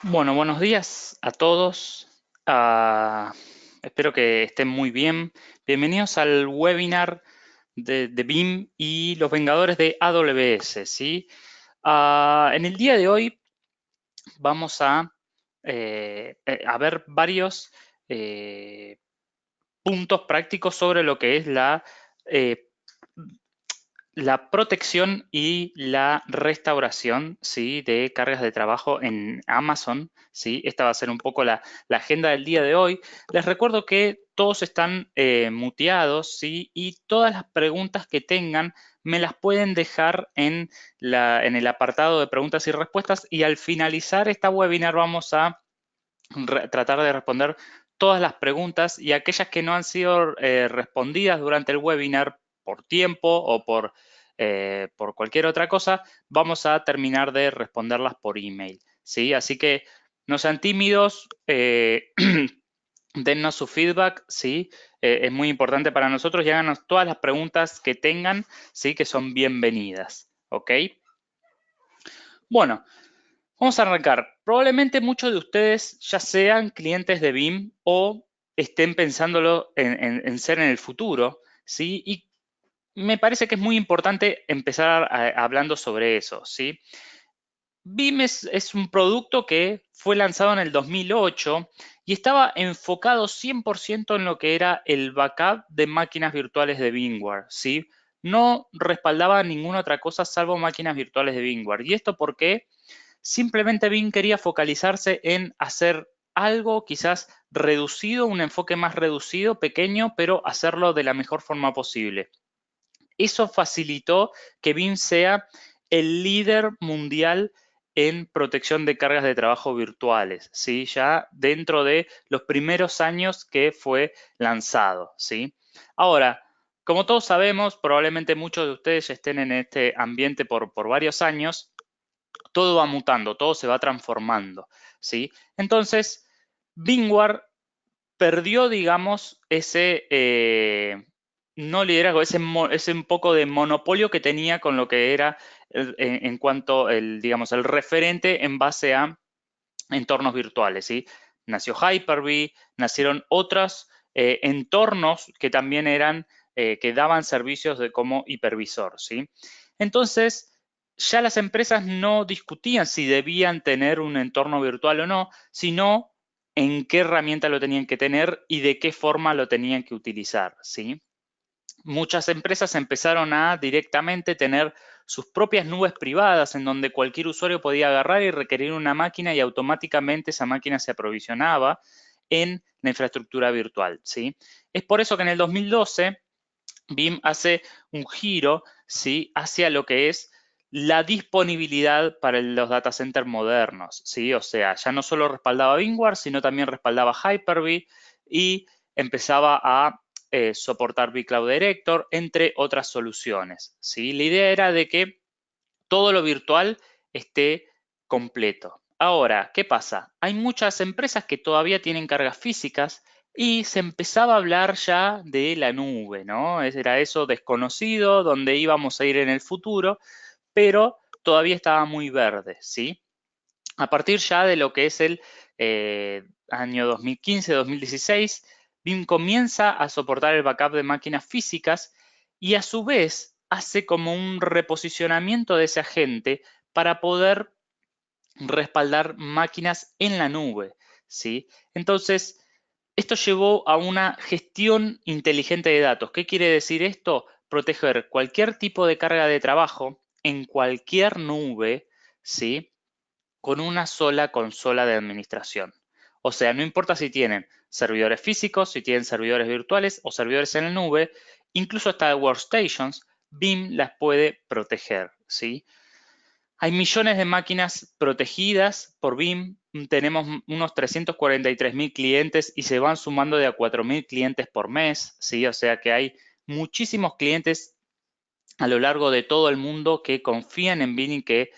Bueno, buenos días a todos. Espero que estén muy bien. Bienvenidos al webinar de BIM y los Vengadores de AWS, ¿sí? En el día de hoy vamos a ver varios eh, puntos prácticos sobre lo que es eh, la protección y la restauración, ¿sí?, de cargas de trabajo en Amazon, ¿sí? Esta va a ser un poco la agenda del día de hoy. Les recuerdo que todos están muteados, ¿sí? Y todas las preguntas que tengan me las pueden dejar en el apartado de preguntas y respuestas, y al finalizar esta webinar vamos a tratar de responder todas las preguntas, y aquellas que no han sido respondidas durante el webinar por tiempo o por cualquier otra cosa, vamos a terminar de responderlas por email, ¿sí? Así que no sean tímidos, dennos su feedback, ¿sí? Es muy importante para nosotros, y háganos todas las preguntas que tengan, ¿sí?, que son bienvenidas, ¿ok? Bueno, vamos a arrancar. Probablemente muchos de ustedes ya sean clientes de BIM o estén pensándolo en ser en el futuro, ¿sí? Y me parece que es muy importante empezar hablando sobre eso, ¿sí? BIM es un producto que fue lanzado en el 2008 y estaba enfocado 100% en lo que era el backup de máquinas virtuales de VMware, ¿sí? No respaldaba ninguna otra cosa salvo máquinas virtuales de VMware. ¿Y esto por qué? Simplemente BIM quería focalizarse en hacer algo quizás reducido, un enfoque más reducido, pequeño, pero hacerlo de la mejor forma posible. Eso facilitó que BIM sea el líder mundial en protección de cargas de trabajo virtuales, ¿sí? Ya dentro de los primeros años que fue lanzado, ¿sí? Ahora, como todos sabemos, probablemente muchos de ustedes ya estén en este ambiente por varios años. Todo va mutando, todo se va transformando, ¿sí? Entonces, VMware perdió, digamos, ese, no liderazgo, ese un poco de monopolio que tenía con lo que era en cuanto digamos, el referente en base a entornos virtuales, ¿sí? Nació Hyper-V, nacieron otros entornos que también que daban servicios como hipervisor, ¿sí? Entonces, ya las empresas no discutían si debían tener un entorno virtual o no, sino en qué herramienta lo tenían que tener y de qué forma lo tenían que utilizar, ¿sí? Muchas empresas empezaron a directamente tener sus propias nubes privadas en donde cualquier usuario podía agarrar y requerir una máquina, y automáticamente esa máquina se aprovisionaba en la infraestructura virtual, ¿sí? Es por eso que en el 2012 BIM hace un giro, ¿sí?, hacia lo que es la disponibilidad para los data centers modernos, ¿sí? O sea, ya no solo respaldaba VMware, sino también respaldaba Hyper-V y empezaba a soportar vCloud Director, entre otras soluciones, ¿sí? La idea era de que todo lo virtual esté completo. Ahora, ¿qué pasa? Hay muchas empresas que todavía tienen cargas físicas y se empezaba a hablar ya de la nube, ¿no? Era eso desconocido, donde íbamos a ir en el futuro, pero todavía estaba muy verde, ¿sí? A partir ya de lo que es el año 2015-2016, BIM comienza a soportar el backup de máquinas físicas y a su vez hace como un reposicionamiento de ese agente para poder respaldar máquinas en la nube, ¿sí? Entonces, esto llevó a una gestión inteligente de datos. ¿Qué quiere decir esto? Proteger cualquier tipo de carga de trabajo en cualquier nube, ¿sí?, con una sola consola de administración. O sea, no importa si tienen servidores físicos, si tienen servidores virtuales o servidores en la nube, incluso hasta de workstations, BIM las puede proteger, ¿sí? Hay millones de máquinas protegidas por BIM. Tenemos unos 343.000 clientes y se van sumando de a 4.000 clientes por mes, ¿sí? O sea que hay muchísimos clientes a lo largo de todo el mundo que confían en BIM y que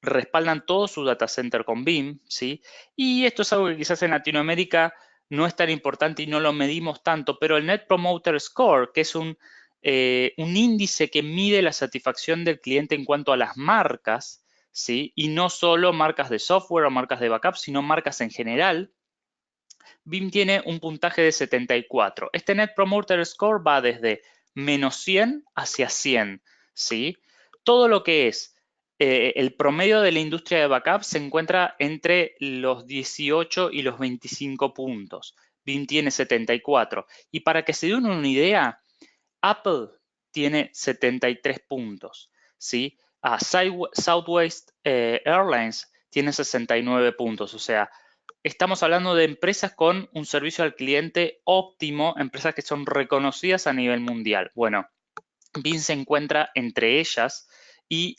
respaldan todo su data center con BIM, ¿sí? Y esto es algo que quizás en Latinoamérica no es tan importante y no lo medimos tanto, pero el Net Promoter Score, que es un índice que mide la satisfacción del cliente en cuanto a las marcas, ¿sí? Y no solo marcas de software o marcas de backup, sino marcas en general. BIM tiene un puntaje de 74. Este Net Promoter Score va desde menos 100 hacia 100, ¿sí? Todo lo que es el promedio de la industria de backup se encuentra entre los 18 y los 25 puntos. BIM tiene 74. Y para que se den una idea, Apple tiene 73 puntos, ¿sí? Southwest Airlines tiene 69 puntos, o sea, estamos hablando de empresas con un servicio al cliente óptimo, empresas que son reconocidas a nivel mundial. Bueno, BIM se encuentra entre ellas y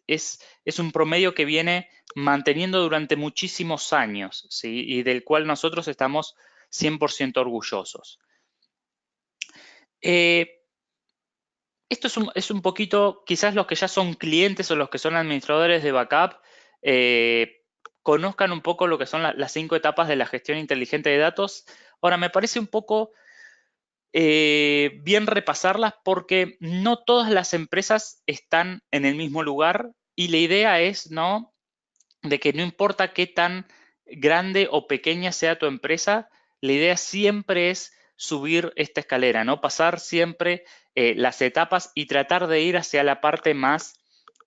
es un promedio que viene manteniendo durante muchísimos años, ¿sí? Y del cual nosotros estamos 100% orgullosos. Esto es un poquito, quizás los que ya son clientes o los que son administradores de backup, conozcan un poco lo que son las 5 etapas de la gestión inteligente de datos. Ahora, me parece un poco bien repasarlas porque no todas las empresas están en el mismo lugar y la idea es, ¿no?, de que no importa qué tan grande o pequeña sea tu empresa, la idea siempre es subir esta escalera, ¿no? Pasar siempre las etapas y tratar de ir hacia la parte más,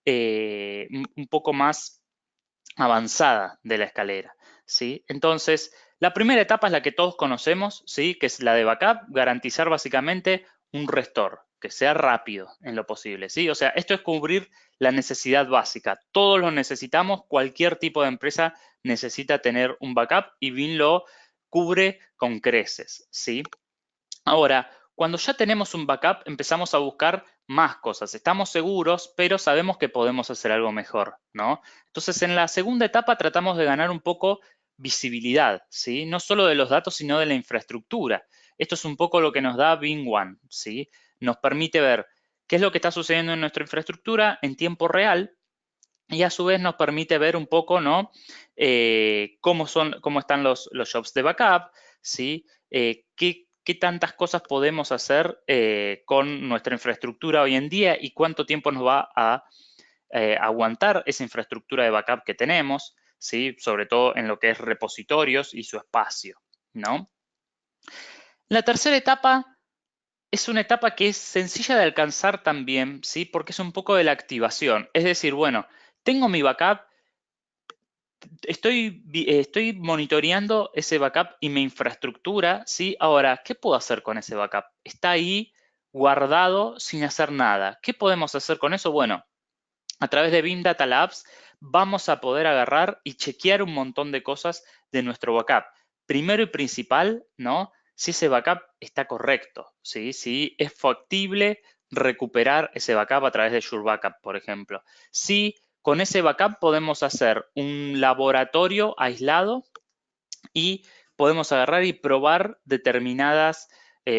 un poco más avanzada de la escalera, ¿sí? Entonces, la primera etapa es la que todos conocemos, ¿sí? Que es la de backup, garantizar básicamente un restore, que sea rápido en lo posible, ¿sí? O sea, esto es cubrir la necesidad básica. Todos lo necesitamos, cualquier tipo de empresa necesita tener un backup y BIM lo cubre con creces, ¿sí? Ahora, cuando ya tenemos un backup, empezamos a buscar más cosas. Estamos seguros, pero sabemos que podemos hacer algo mejor, ¿no? Entonces, en la segunda etapa tratamos de ganar un poco visibilidad, ¿sí? No solo de los datos, sino de la infraestructura. Esto es un poco lo que nos da BIM One, ¿sí? Nos permite ver qué es lo que está sucediendo en nuestra infraestructura en tiempo real y a su vez nos permite ver un poco, ¿no? Cómo están los jobs de backup, ¿sí? Qué tantas cosas podemos hacer con nuestra infraestructura hoy en día y cuánto tiempo nos va a aguantar esa infraestructura de backup que tenemos, ¿sí? Sobre todo en lo que es repositorios y su espacio, ¿no? La tercera etapa es una etapa que es sencilla de alcanzar también, ¿sí? Porque es un poco de la activación. Es decir, bueno, tengo mi backup, estoy monitoreando ese backup y mi infraestructura, ¿sí? Ahora, ¿qué puedo hacer con ese backup? Está ahí guardado sin hacer nada. ¿Qué podemos hacer con eso? Bueno, a través de BIM Data Labs vamos a poder agarrar y chequear un montón de cosas de nuestro backup. Primero y principal, ¿no? Si ese backup está correcto, ¿sí? Si es factible recuperar ese backup a través de Sure Backup, por ejemplo. Si con ese backup podemos hacer un laboratorio aislado y podemos agarrar y probar determinadas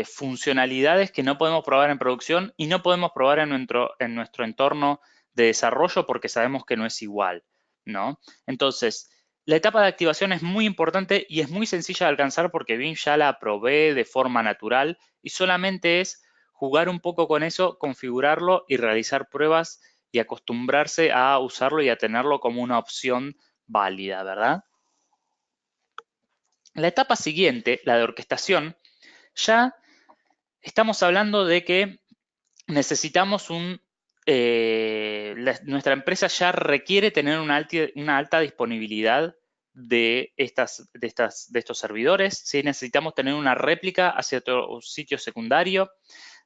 funcionalidades que no podemos probar en producción y no podemos probar en nuestro entorno de desarrollo porque sabemos que no es igual, ¿no? Entonces, la etapa de activación es muy importante y es muy sencilla de alcanzar porque BIM ya la provee de forma natural y solamente es jugar un poco con eso, configurarlo y realizar pruebas y acostumbrarse a usarlo y a tenerlo como una opción válida, ¿verdad? La etapa siguiente, la de orquestación, ya estamos hablando de que necesitamos nuestra empresa ya requiere tener una alta disponibilidad de estos servidores, ¿sí? Necesitamos tener una réplica hacia otro sitio secundario,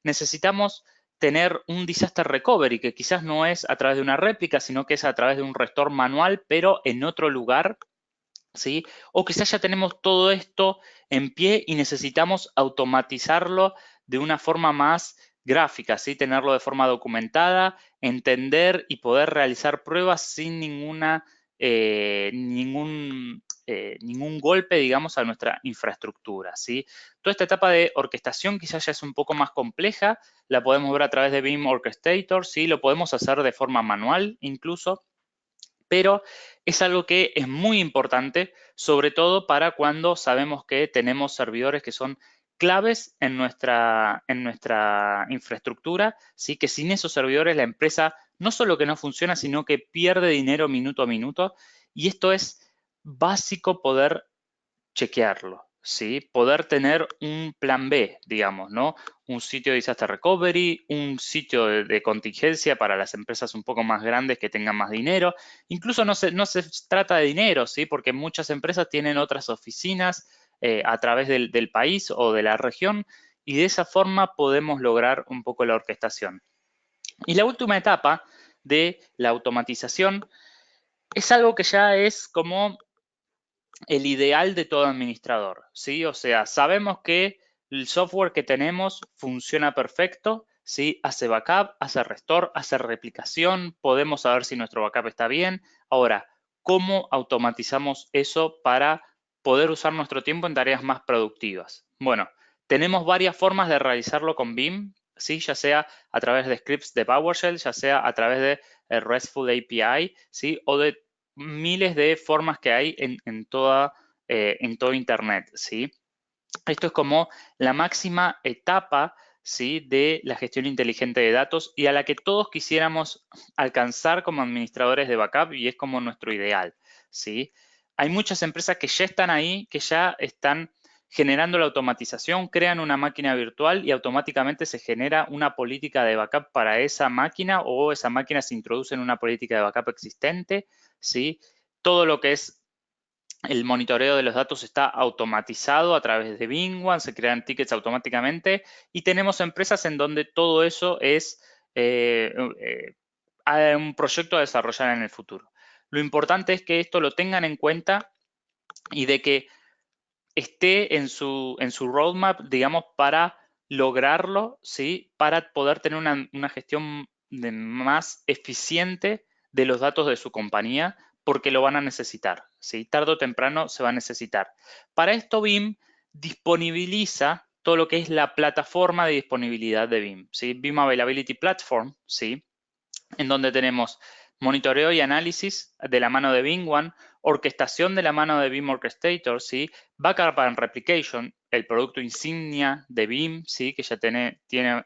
necesitamos tener un disaster recovery, que quizás no es a través de una réplica, sino que es a través de un restore manual, pero en otro lugar, ¿sí? O quizás ya tenemos todo esto en pie y necesitamos automatizarlo de una forma más gráfica, ¿sí? Tenerlo de forma documentada, entender y poder realizar pruebas sin ningún golpe, digamos, a nuestra infraestructura, ¿sí? Toda esta etapa de orquestación quizás ya es un poco más compleja, la podemos ver a través de BIM Orchestrator, ¿sí? Lo podemos hacer de forma manual incluso, pero es algo que es muy importante, sobre todo para cuando sabemos que tenemos servidores que son claves en nuestra infraestructura, ¿sí? Que sin esos servidores la empresa no solo que no funciona, sino que pierde dinero minuto a minuto. Y esto es básico poder chequearlo, ¿sí? Poder tener un plan B, digamos, ¿no? Un sitio de disaster recovery, un sitio de contingencia para las empresas un poco más grandes que tengan más dinero. Incluso no se trata de dinero, ¿sí? Porque muchas empresas tienen otras oficinas a través del país o de la región y de esa forma podemos lograr un poco la orquestación. Y la última etapa de la automatización es algo que ya es como el ideal de todo administrador, ¿sí? O sea, sabemos que el software que tenemos funciona perfecto, ¿sí? Hace backup, hace restore, hace replicación, podemos saber si nuestro backup está bien. Ahora, ¿cómo automatizamos eso para poder usar nuestro tiempo en tareas más productivas? Bueno, tenemos varias formas de realizarlo con BIM, ¿sí? Ya sea a través de scripts de PowerShell, ya sea a través de RESTful API, ¿sí? O de miles de formas que hay en todo Internet, ¿sí? Esto es como la máxima etapa, ¿sí? De la gestión inteligente de datos y a la que todos quisiéramos alcanzar como administradores de backup y es como nuestro ideal, ¿sí? Hay muchas empresas que ya están ahí, que ya están generando la automatización, crean una máquina virtual y automáticamente se genera una política de backup para esa máquina o esa máquina se introduce en una política de backup existente, ¿sí? Todo lo que es el monitoreo de los datos está automatizado a través de Bingwan, se crean tickets automáticamente y tenemos empresas en donde todo eso es un proyecto a desarrollar en el futuro. Lo importante es que esto lo tengan en cuenta y de que esté en su roadmap, digamos, para lograrlo, ¿sí? Para poder tener una gestión más eficiente de los datos de su compañía, porque lo van a necesitar, ¿sí? Tarde o temprano se va a necesitar. Para esto, BIM disponibiliza todo lo que es la plataforma de disponibilidad de BIM, ¿sí? BIM Availability Platform, ¿sí? En donde tenemos monitoreo y análisis de la mano de Bingwan, orquestación de la mano de BIM Orchestrator, ¿sí? Backup and Replication, el producto insignia de BIM, ¿sí? Que ya tiene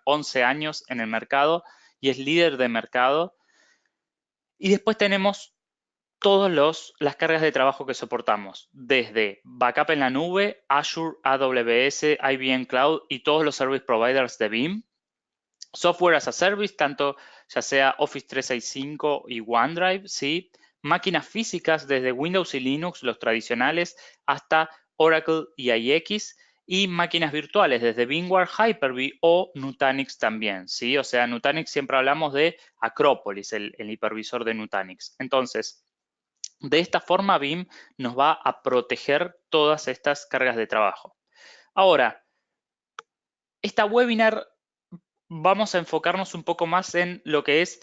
11 años en el mercado y es líder de mercado. Y después tenemos todas las cargas de trabajo que soportamos, desde backup en la nube, Azure, AWS, IBM Cloud y todos los service providers de BIM, software as a service, tanto ya sea Office 365 y OneDrive, ¿sí? Máquinas físicas desde Windows y Linux, los tradicionales, hasta Oracle y IX, y máquinas virtuales desde VMware, Hyper-V o Nutanix también, ¿sí? O sea, Nutanix siempre hablamos de Acropolis, el hipervisor de Nutanix. Entonces, de esta forma BIM nos va a proteger todas estas cargas de trabajo. Ahora, esta webinar vamos a enfocarnos un poco más en lo que es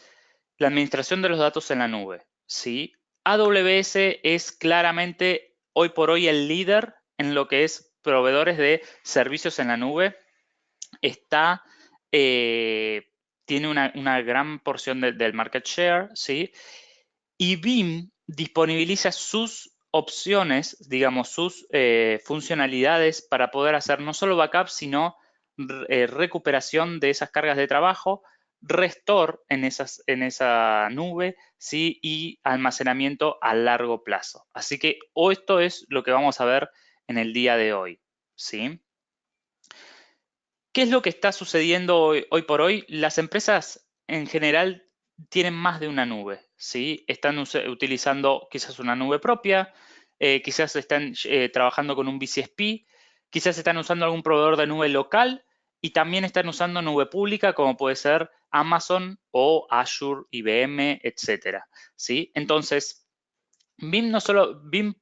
la administración de los datos en la nube, ¿sí? AWS es claramente hoy por hoy el líder en lo que es proveedores de servicios en la nube. Tiene una gran porción del market share, ¿sí? Y BIM disponibiliza sus opciones, digamos, sus funcionalidades para poder hacer no solo backup, sino recuperación de esas cargas de trabajo, restore en esa nube, ¿sí? Y almacenamiento a largo plazo. Así que esto es lo que vamos a ver en el día de hoy, ¿sí? ¿Qué es lo que está sucediendo hoy por hoy? Las empresas en general tienen más de una nube, ¿sí? Están utilizando quizás una nube propia, quizás están trabajando con un VCSP, quizás están usando algún proveedor de nube local y también están usando nube pública como puede ser Amazon o Azure, IBM, etcétera, ¿sí? Entonces, BIM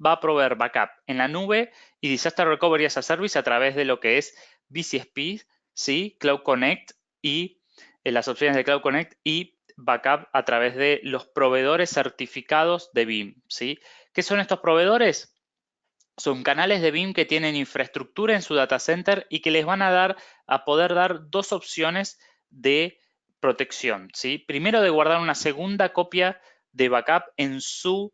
va a proveer backup en la nube y Disaster Recovery as a Service a través de lo que es VCSP, ¿sí? Cloud Connect y las opciones de Cloud Connect y backup a través de los proveedores certificados de BIM, ¿sí? ¿Qué son estos proveedores? Son canales de BIM que tienen infraestructura en su data center y que les van a poder dar dos opciones de protección, ¿sí? Primero, de guardar una segunda copia de backup en su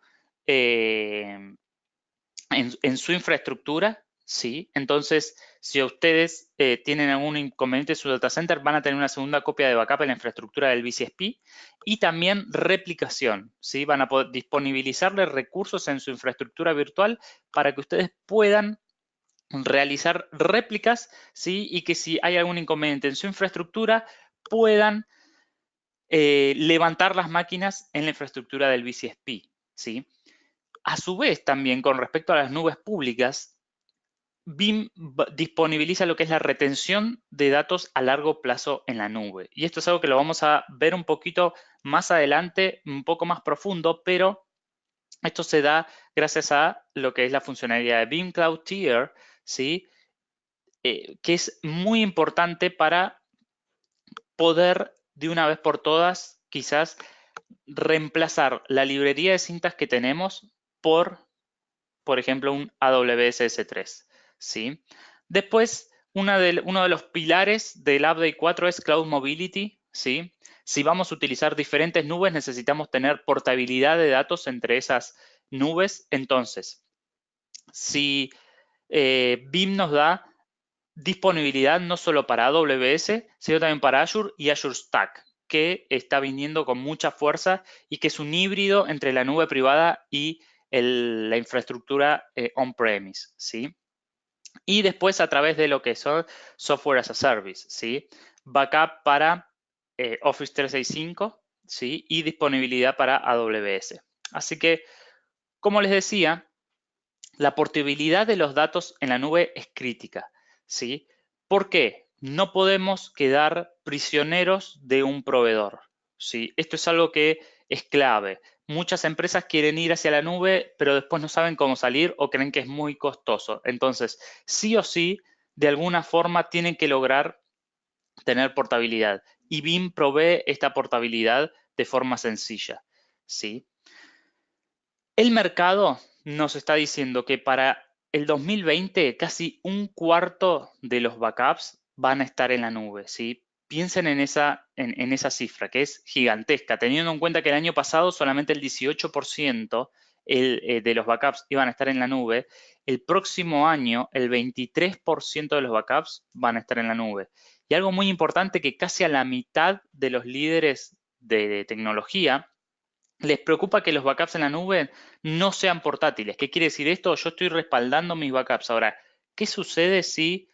infraestructura, ¿sí? Entonces, si ustedes tienen algún inconveniente en su data center, van a tener una segunda copia de backup en la infraestructura del VCSP y también replicación, ¿sí? Van a poder disponibilizarle recursos en su infraestructura virtual para que ustedes puedan realizar réplicas, ¿sí? Y que si hay algún inconveniente en su infraestructura, puedan levantar las máquinas en la infraestructura del VCSP, ¿sí? A su vez, también con respecto a las nubes públicas, BIM disponibiliza lo que es la retención de datos a largo plazo en la nube. Y esto es algo que lo vamos a ver un poquito más adelante, un poco más profundo, pero esto se da gracias a lo que es la funcionalidad de BIM Cloud Tier, ¿sí? Que es muy importante para poder de una vez por todas quizás reemplazar la librería de cintas que tenemos por ejemplo, un AWS S3, ¿sí? Después, uno de los pilares del Update 4 es Cloud Mobility, ¿sí? Si vamos a utilizar diferentes nubes, necesitamos tener portabilidad de datos entre esas nubes. Entonces, si BIM nos da disponibilidad no solo para AWS, sino también para Azure y Azure Stack, que está viniendo con mucha fuerza y que es un híbrido entre la nube privada y la infraestructura on-premise, ¿sí? Y después a través de lo que son Software as a Service, ¿sí? Backup para Office 365, ¿sí? Y disponibilidad para AWS. Así que, como les decía, la portabilidad de los datos en la nube es crítica, ¿sí? ¿Por qué? No podemos quedar prisioneros de un proveedor, ¿sí? Esto es algo que es clave. Muchas empresas quieren ir hacia la nube, pero después no saben cómo salir o creen que es muy costoso. Entonces, sí o sí, de alguna forma tienen que lograr tener portabilidad. Y BIM provee esta portabilidad de forma sencilla, ¿sí? El mercado nos está diciendo que para el 2020 casi un cuarto de los backups van a estar en la nube, ¿sí? Piensen en esa cifra, que es gigantesca, teniendo en cuenta que el año pasado solamente el 18% de los backups iban a estar en la nube. El próximo año, el 23% de los backups van a estar en la nube. Y algo muy importante, que casi a la mitad de los líderes de tecnología les preocupa que los backups en la nube no sean portátiles. ¿Qué quiere decir esto? Yo estoy respaldando mis backups. Ahora, ¿qué sucede si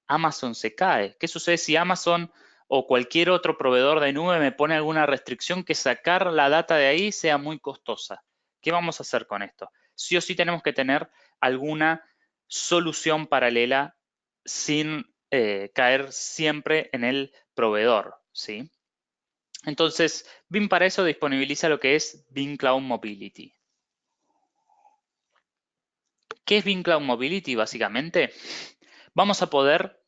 Amazon se cae? ¿Qué sucede si Amazon o cualquier otro proveedor de nube me pone alguna restricción que sacar la data de ahí sea muy costosa? ¿Qué vamos a hacer con esto? Sí o sí tenemos que tener alguna solución paralela sin caer siempre en el proveedor, ¿sí? Entonces, BIM para eso disponibiliza lo que es BIM Cloud Mobility. ¿Qué es BIM Cloud Mobility básicamente? Vamos a poder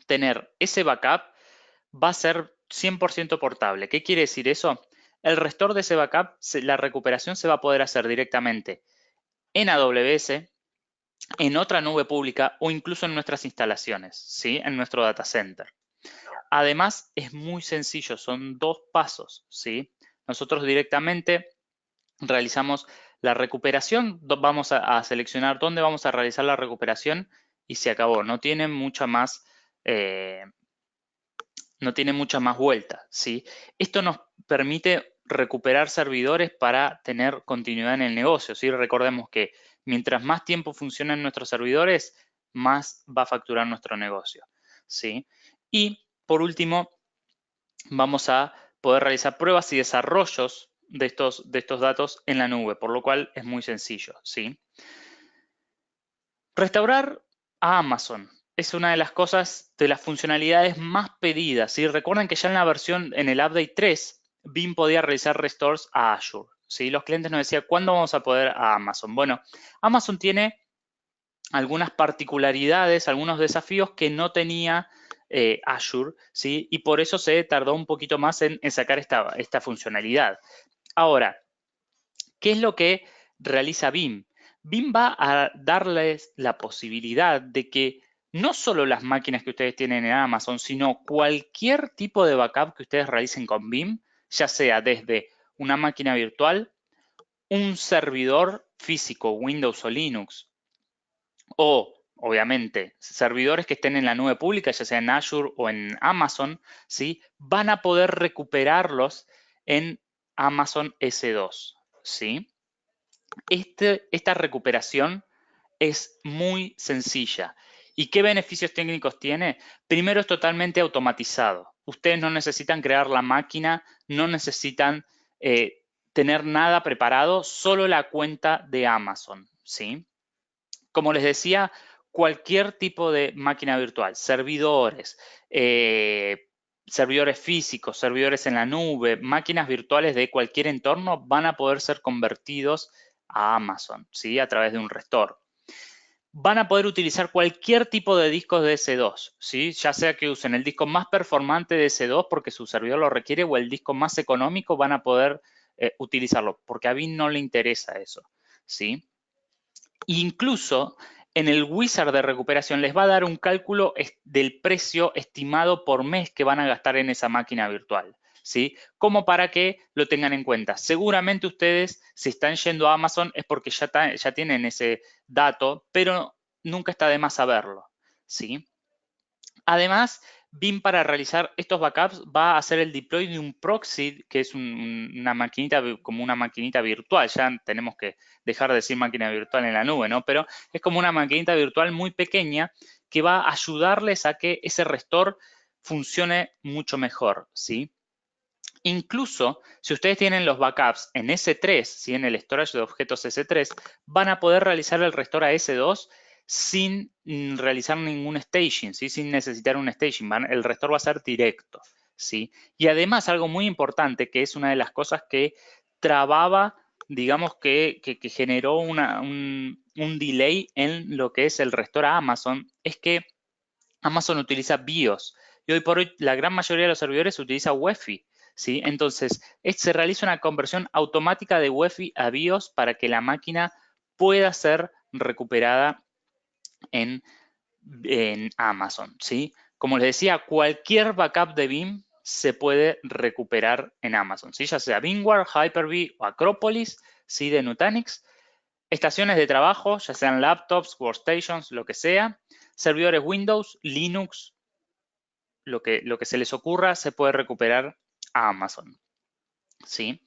tener ese backup, va a ser 100% portable. ¿Qué quiere decir eso? El restore de ese backup, la recuperación se va a poder hacer directamente en AWS, en otra nube pública o incluso en nuestras instalaciones, ¿sí? En nuestro data center. Además, es muy sencillo, son 2 pasos, ¿sí? Nosotros directamente realizamos la recuperación, vamos a seleccionar dónde vamos a realizar la recuperación y se acabó. No tiene mucha más, vuelta, ¿sí? Esto nos permite recuperar servidores para tener continuidad en el negocio, ¿sí? Recordemos que mientras más tiempo funcionan nuestros servidores, más va a facturar nuestro negocio, ¿sí? Y por último, vamos a poder realizar pruebas y desarrollos de estos datos en la nube, por lo cual es muy sencillo, ¿sí? Restaurar a Amazon es una de las cosas, de las funcionalidades más pedidas, ¿sí? Recuerden que ya en la versión, en el Update 3, BIM podía realizar restores a Azure, ¿sí? Los clientes nos decían, ¿cuándo vamos a poder a Amazon? Bueno, Amazon tiene algunas particularidades, algunos desafíos que no tenía Azure, ¿sí? Y por eso se tardó un poquito más en sacar esta funcionalidad. Ahora, ¿qué es lo que realiza BIM? BIM va a darles la posibilidad de que no solo las máquinas que ustedes tienen en Amazon, sino cualquier tipo de backup que ustedes realicen con BIM, ya sea desde una máquina virtual, un servidor físico, Windows o Linux, o obviamente, servidores que estén en la nube pública, ya sea en Azure o en Amazon, ¿sí? Van a poder recuperarlos en Amazon S2, ¿sí? Esta recuperación es muy sencilla. ¿Y qué beneficios técnicos tiene? Primero, es totalmente automatizado. Ustedes no necesitan crear la máquina, no necesitan tener nada preparado, solo la cuenta de Amazon, ¿sí? Como les decía, cualquier tipo de máquina virtual, servidores, servidores físicos, servidores en la nube, máquinas virtuales de cualquier entorno van a poder ser convertidos a Amazon, ¿sí? A través de un restore. Van a poder utilizar cualquier tipo de discos de S2, ¿sí? Ya sea que usen el disco más performante de S2 porque su servidor lo requiere o el disco más económico, van a poder utilizarlo, porque a BIM no le interesa eso, ¿sí? Incluso en el wizard de recuperación les va a dar un cálculo del precio estimado por mes que van a gastar en esa máquina virtual, ¿sí? Como para que lo tengan en cuenta. Seguramente ustedes, si están yendo a Amazon, es porque ya tienen ese dato, pero nunca está de más saberlo, ¿sí? Además, BIM para realizar estos backups va a hacer el deploy de un proxy, que es una maquinita, como una maquinita virtual. Ya tenemos que dejar de decir máquina virtual en la nube, ¿no? Pero es como una maquinita virtual muy pequeña que va a ayudarles a que ese restore funcione mucho mejor, ¿sí? Incluso, si ustedes tienen los backups en S3, ¿sí? En el storage de objetos S3, van a poder realizar el restore a S2 sin realizar ningún staging, ¿sí? Sin necesitar un staging. El restore va a ser directo, ¿sí? Y además, algo muy importante, que es una de las cosas que trababa, digamos que generó un delay en lo que es el restore a Amazon, es que Amazon utiliza BIOS y hoy por hoy la gran mayoría de los servidores utiliza UEFI, ¿sí? Entonces, se realiza una conversión automática de UEFI a BIOS para que la máquina pueda ser recuperada en Amazon, ¿sí? Como les decía, cualquier backup de BIM se puede recuperar en Amazon, ¿sí? Ya sea VMware, Hyper-V o Acropolis, ¿sí? De Nutanix. Estaciones de trabajo, ya sean laptops, workstations, lo que sea. Servidores Windows, Linux, lo que se les ocurra se puede recuperar a Amazon, ¿sí?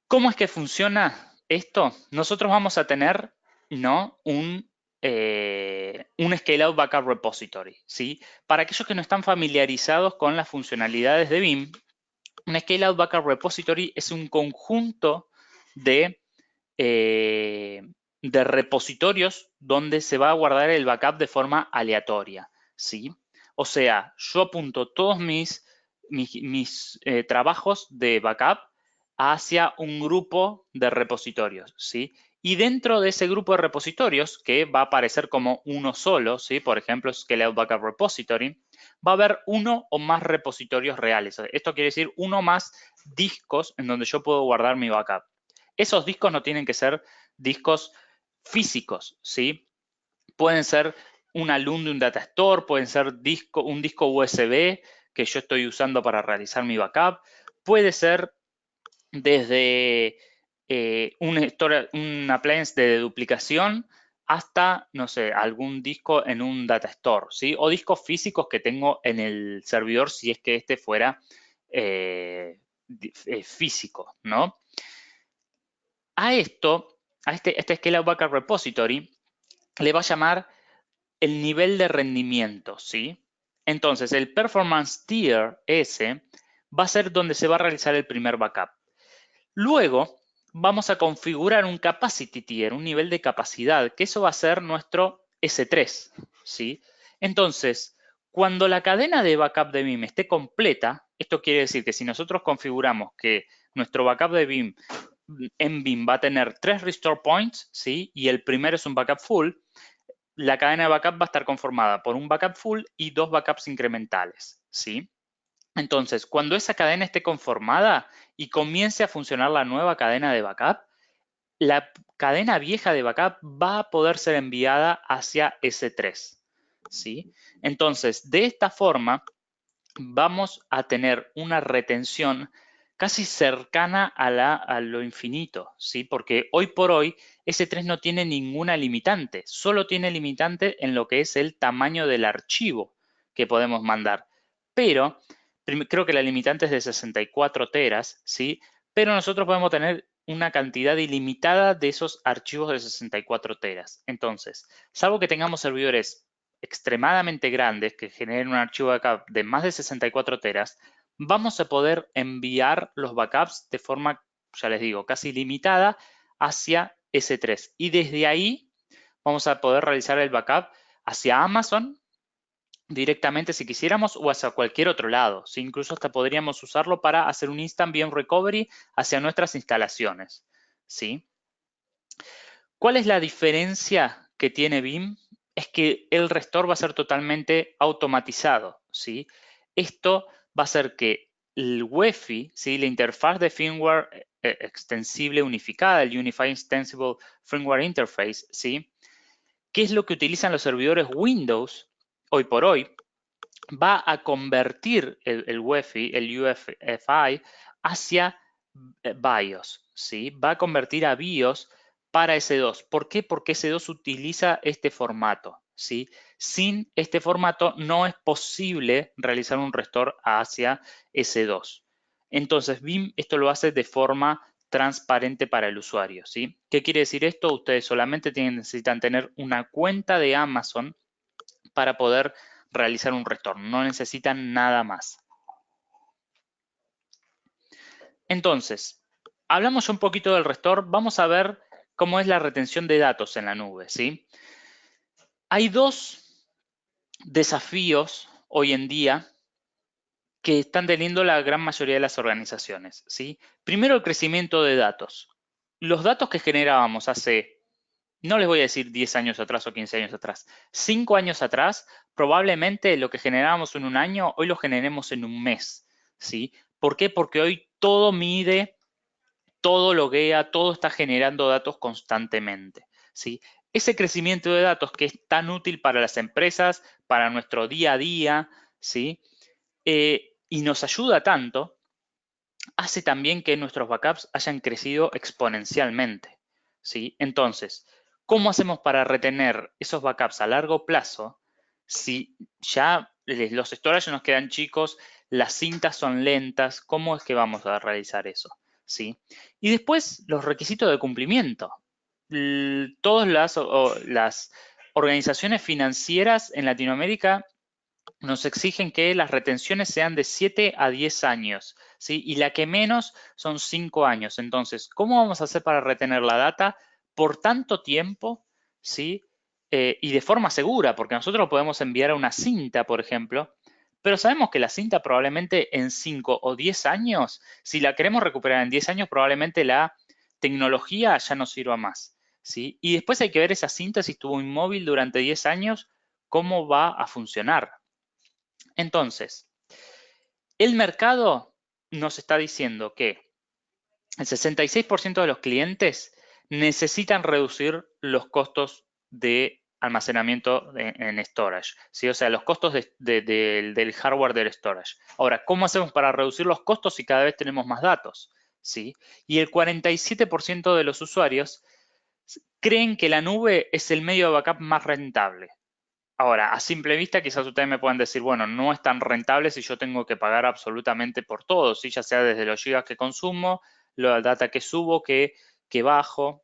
¿Cómo es que funciona esto? Nosotros vamos a tener, ¿no? un Scale-out Backup Repository, ¿sí? Para aquellos que no están familiarizados con las funcionalidades de BIM, un Scale-out Backup Repository es un conjunto de repositorios donde se va a guardar el backup de forma aleatoria, ¿sí? O sea, yo apunto todos mis trabajos de backup hacia un grupo de repositorios, ¿sí? Y dentro de ese grupo de repositorios, que va a aparecer como uno solo, ¿sí? Por ejemplo, Scale-out Backup Repository, va a haber uno o más repositorios reales. Esto quiere decir uno más discos en donde yo puedo guardar mi backup. Esos discos no tienen que ser discos físicos, ¿sí? Pueden ser un alum de un data store, pueden ser un disco USB que yo estoy usando para realizar mi backup. Puede ser desde un appliance de duplicación hasta, no sé, algún disco en un data store, ¿sí? O discos físicos que tengo en el servidor si es que este fuera físico, ¿no? A este Scale-out Backup Repository, le va a llamar el nivel de rendimiento, ¿sí? Entonces, el Performance Tier ese va a ser donde se va a realizar el primer backup. Luego, vamos a configurar un Capacity Tier, un nivel de capacidad, que eso va a ser nuestro S3, ¿sí? Entonces, cuando la cadena de backup de BIM esté completa, esto quiere decir que si nosotros configuramos que nuestro backup de BIM en BIM va a tener 3 restore points, ¿sí? Y el primero es un backup full, la cadena de backup va a estar conformada por un backup full y 2 backups incrementales, ¿sí? Entonces, cuando esa cadena esté conformada y comience a funcionar la nueva cadena de backup, la cadena vieja de backup va a poder ser enviada hacia S3, ¿sí? Entonces, de esta forma, vamos a tener una retención casi cercana a lo infinito, ¿sí? Porque hoy por hoy S3 no tiene ninguna limitante, solo tiene limitante en lo que es el tamaño del archivo que podemos mandar. Pero creo que la limitante es de 64 teras, ¿sí? Pero nosotros podemos tener una cantidad ilimitada de esos archivos de 64 teras. Entonces, salvo que tengamos servidores extremadamente grandes que generen un archivo de backup de más de 64 teras, vamos a poder enviar los backups de forma, ya les digo, casi limitada hacia S3. Y desde ahí vamos a poder realizar el backup hacia Amazon directamente si quisiéramos o hacia cualquier otro lado. ¿Sí? Incluso hasta podríamos usarlo para hacer un Instant VM Recovery hacia nuestras instalaciones. ¿Sí? ¿Cuál es la diferencia que tiene BIM? Es que el restore va a ser totalmente automatizado, ¿sí? Esto va a hacer que el UEFI, ¿sí? La interfaz de firmware extensible unificada, el Unified Extensible Firmware Interface, ¿sí? ¿Qué es lo que utilizan los servidores Windows hoy por hoy? Va a convertir el UEFI, el UEFI, hacia BIOS, ¿sí? Va a convertir a BIOS para S2. ¿Por qué? Porque S2 utiliza este formato, ¿sí? Sin este formato no es posible realizar un restore hacia S2. Entonces, BIM esto lo hace de forma transparente para el usuario, ¿sí? ¿Qué quiere decir esto? Ustedes solamente necesitan tener una cuenta de Amazon para poder realizar un restore. No necesitan nada más. Entonces, hablamos un poquito del restore. Vamos a ver cómo es la retención de datos en la nube, ¿sí? Hay dos desafíos hoy en día que están teniendo la gran mayoría de las organizaciones, ¿sí? Primero, el crecimiento de datos. Los datos que generábamos hace, no les voy a decir 10 años atrás o 15 años atrás, 5 años atrás, probablemente lo que generábamos en un año, hoy lo generemos en un mes, ¿sí? ¿Por qué? Porque hoy todo mide, todo loguea, todo está generando datos constantemente, ¿sí? Ese crecimiento de datos que es tan útil para las empresas, para nuestro día a día, ¿sí? Y nos ayuda tanto, hace también que nuestros backups hayan crecido exponencialmente, ¿sí? Entonces, ¿cómo hacemos para retener esos backups a largo plazo si ya los storage nos quedan chicos, las cintas son lentas? ¿Cómo es que vamos a realizar eso? ¿Sí? Y después, los requisitos de cumplimiento. Todas las organizaciones financieras en Latinoamérica nos exigen que las retenciones sean de 7 a 10 años, ¿sí? Y la que menos son 5 años. Entonces, ¿cómo vamos a hacer para retener la data por tanto tiempo, ¿sí? Y de forma segura, porque nosotros podemos enviar a una cinta, por ejemplo, pero sabemos que la cinta probablemente en 5 o 10 años, si la queremos recuperar en 10 años, probablemente la tecnología ya no sirva más, ¿sí? Y después hay que ver esa cinta, si estuvo inmóvil durante 10 años, cómo va a funcionar. Entonces, el mercado nos está diciendo que el 66% de los clientes necesitan reducir los costos de almacenamiento en storage, ¿sí? O sea, los costos del hardware del storage. Ahora, ¿cómo hacemos para reducir los costos si cada vez tenemos más datos? ¿Sí? Y el 47% de los usuarios creen que la nube es el medio de backup más rentable. Ahora, a simple vista, quizás ustedes me puedan decir, bueno, no es tan rentable si yo tengo que pagar absolutamente por todo, ¿sí? Ya sea desde los gigas que consumo, la data que subo, que bajo.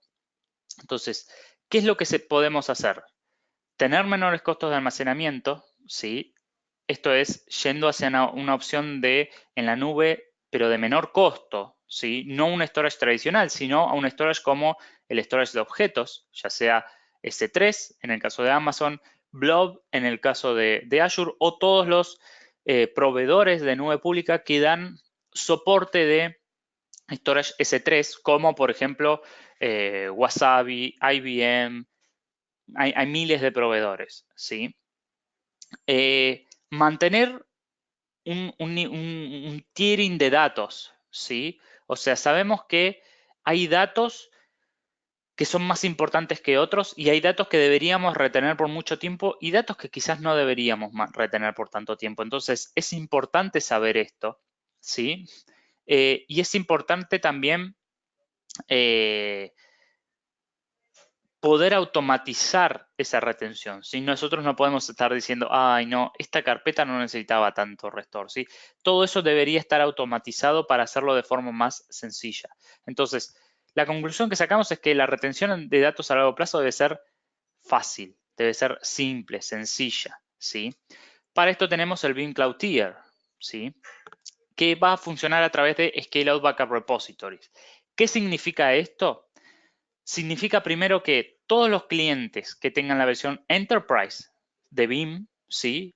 Entonces, ¿qué es lo que podemos hacer? Tener menores costos de almacenamiento, ¿sí? Esto es yendo hacia una opción de en la nube, pero de menor costo, ¿sí? No un storage tradicional, sino a un storage como el storage de objetos, ya sea S3 en el caso de Amazon, Blob en el caso de Azure o todos los proveedores de nube pública que dan soporte de storage S3, como por ejemplo Wasabi, IBM, hay miles de proveedores, ¿sí? Mantener un tiering de datos, ¿sí? O sea, sabemos que hay datos que son más importantes que otros y hay datos que deberíamos retener por mucho tiempo y datos que quizás no deberíamos retener por tanto tiempo. Entonces, es importante saber esto, ¿sí? Y es importante también poder automatizar esa retención. ¿Sí? Nosotros no podemos estar diciendo, ay, no, esta carpeta no necesitaba tanto restore. ¿Sí? Todo eso debería estar automatizado para hacerlo de forma más sencilla. Entonces, la conclusión que sacamos es que la retención de datos a largo plazo debe ser fácil, debe ser simple, sencilla. ¿Sí? Para esto tenemos el Beam Cloud Tier, ¿sí? Que va a funcionar a través de Scale-out Backup Repositories. ¿Qué significa esto? Significa primero que todos los clientes que tengan la versión Enterprise de Beam, ¿sí?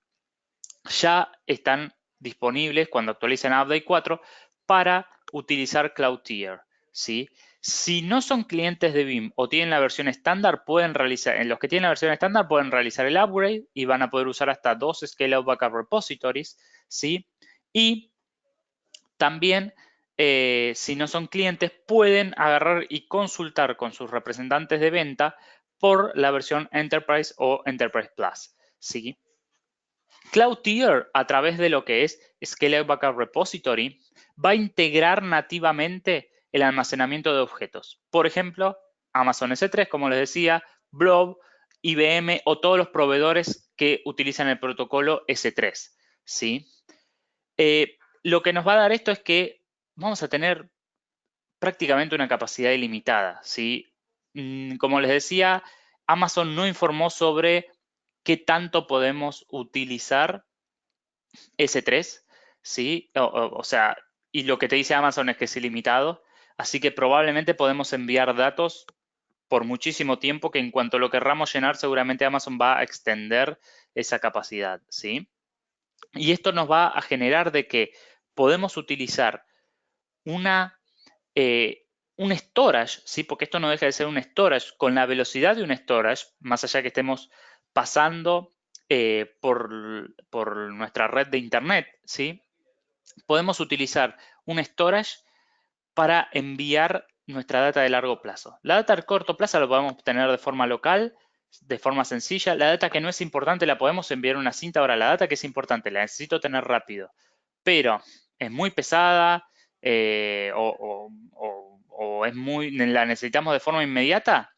Ya están disponibles cuando actualicen a Update 4 para utilizar Cloud Tier, ¿sí? Si no son clientes de Beam o tienen la versión estándar, pueden realizar, en los que tienen la versión estándar pueden realizar el upgrade y van a poder usar hasta 2 Scale-out Backup Repositories, ¿sí? Y también, si no son clientes, pueden agarrar y consultar con sus representantes de venta por la versión Enterprise o Enterprise Plus, ¿sí? Cloud Tier, a través de lo que es Scale-out Backup Repository, va a integrar nativamente el almacenamiento de objetos. Por ejemplo, Amazon S3, como les decía, Blob, IBM o todos los proveedores que utilizan el protocolo S3, ¿sí? Lo que nos va a dar esto es que vamos a tener prácticamente una capacidad ilimitada, ¿sí? Como les decía, Amazon no informó sobre qué tanto podemos utilizar S3, ¿sí? O sea, y lo que te dice Amazon es que es ilimitado, así que probablemente podemos enviar datos por muchísimo tiempo que en cuanto lo querramos llenar, seguramente Amazon va a extender esa capacidad, ¿sí? Y esto nos va a generar de que podemos utilizar un storage, ¿sí? Porque esto no deja de ser un storage con la velocidad de un storage, más allá que estemos pasando por nuestra red de internet, ¿sí? Podemos utilizar un storage para enviar nuestra data de largo plazo. La data de corto plazo la podemos obtener de forma local, de forma sencilla. La data que no es importante la podemos enviar una cinta. Ahora, la data que es importante la necesito tener rápido, pero es muy pesada o es la necesitamos de forma inmediata,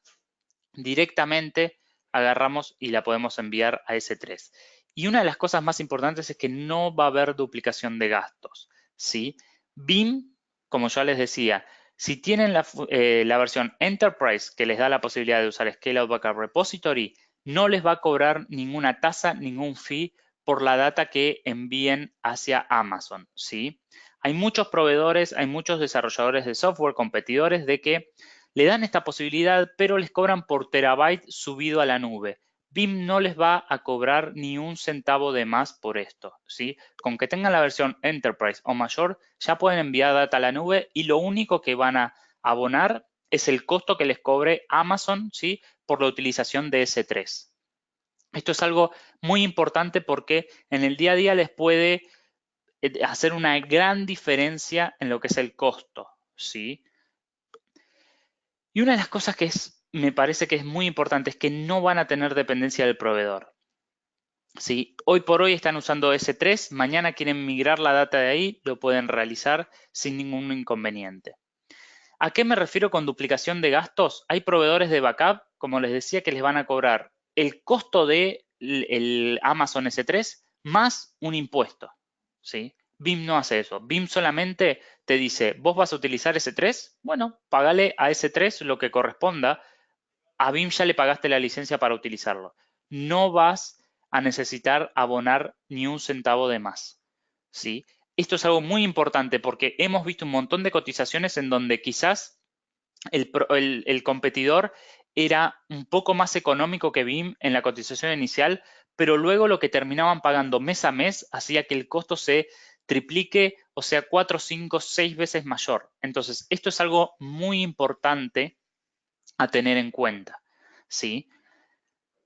directamente agarramos y la podemos enviar a S3. Y una de las cosas más importantes es que no va a haber duplicación de gastos, ¿sí? BIM, como ya les decía, si tienen la versión Enterprise que les da la posibilidad de usar Scale-out Backup Repository, no les va a cobrar ninguna tasa, ningún fee por la data que envíen hacia Amazon, ¿sí? Hay muchos proveedores, hay muchos desarrolladores de software competidores de que le dan esta posibilidad, pero les cobran por terabyte subido a la nube. BIM no les va a cobrar ni un centavo de más por esto, ¿sí? Con que tengan la versión Enterprise o mayor, ya pueden enviar data a la nube y lo único que van a abonar es el costo que les cobre Amazon, ¿sí? Por la utilización de S3. Esto es algo muy importante porque en el día a día les puede hacer una gran diferencia en lo que es el costo, ¿sí? Y una de las cosas que me parece que es muy importante es que no van a tener dependencia del proveedor. ¿Sí? Hoy por hoy están usando S3, mañana quieren migrar la data de ahí, lo pueden realizar sin ningún inconveniente. ¿A qué me refiero con duplicación de gastos? Hay proveedores de backup, como les decía, que les van a cobrar el costo de el Amazon S3 más un impuesto, ¿sí? BIM no hace eso. BIM solamente te dice, ¿vos vas a utilizar S3? Bueno, pagale a S3 lo que corresponda. A BIM ya le pagaste la licencia para utilizarlo. No vas a necesitar abonar ni un centavo de más, ¿sí? Esto es algo muy importante porque hemos visto un montón de cotizaciones en donde quizás el competidor era un poco más económico que BIM en la cotización inicial, pero luego lo que terminaban pagando mes a mes hacía que el costo se triplique, o sea, 4, 5, 6 veces mayor. Entonces, esto es algo muy importante a tener en cuenta, ¿sí?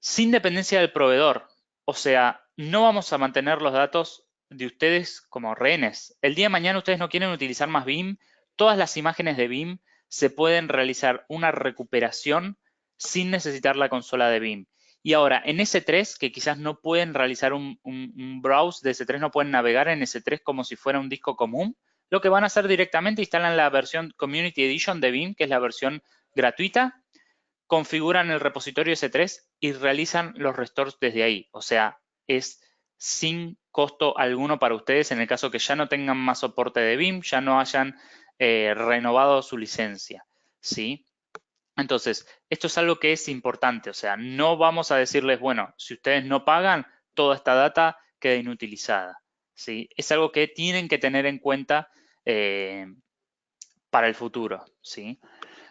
Sin dependencia del proveedor, o sea, no vamos a mantener los datos de ustedes como rehenes. El día de mañana ustedes no quieren utilizar más BIM, todas las imágenes de BIM se pueden realizar una recuperación sin necesitar la consola de BIM. Y ahora, en S3, que quizás no pueden realizar un browse de S3, no pueden navegar en S3 como si fuera un disco común, lo que van a hacer directamente, instalan la versión Community Edition de Vim, que es la versión gratuita, configuran el repositorio S3 y realizan los restores desde ahí. O sea, es sin costo alguno para ustedes en el caso que ya no tengan más soporte de Vim, ya no hayan renovado su licencia, ¿sí? Entonces, esto es algo que es importante, o sea, no vamos a decirles, bueno, si ustedes no pagan, toda esta data queda inutilizada, ¿sí? Es algo que tienen que tener en cuenta para el futuro, ¿sí?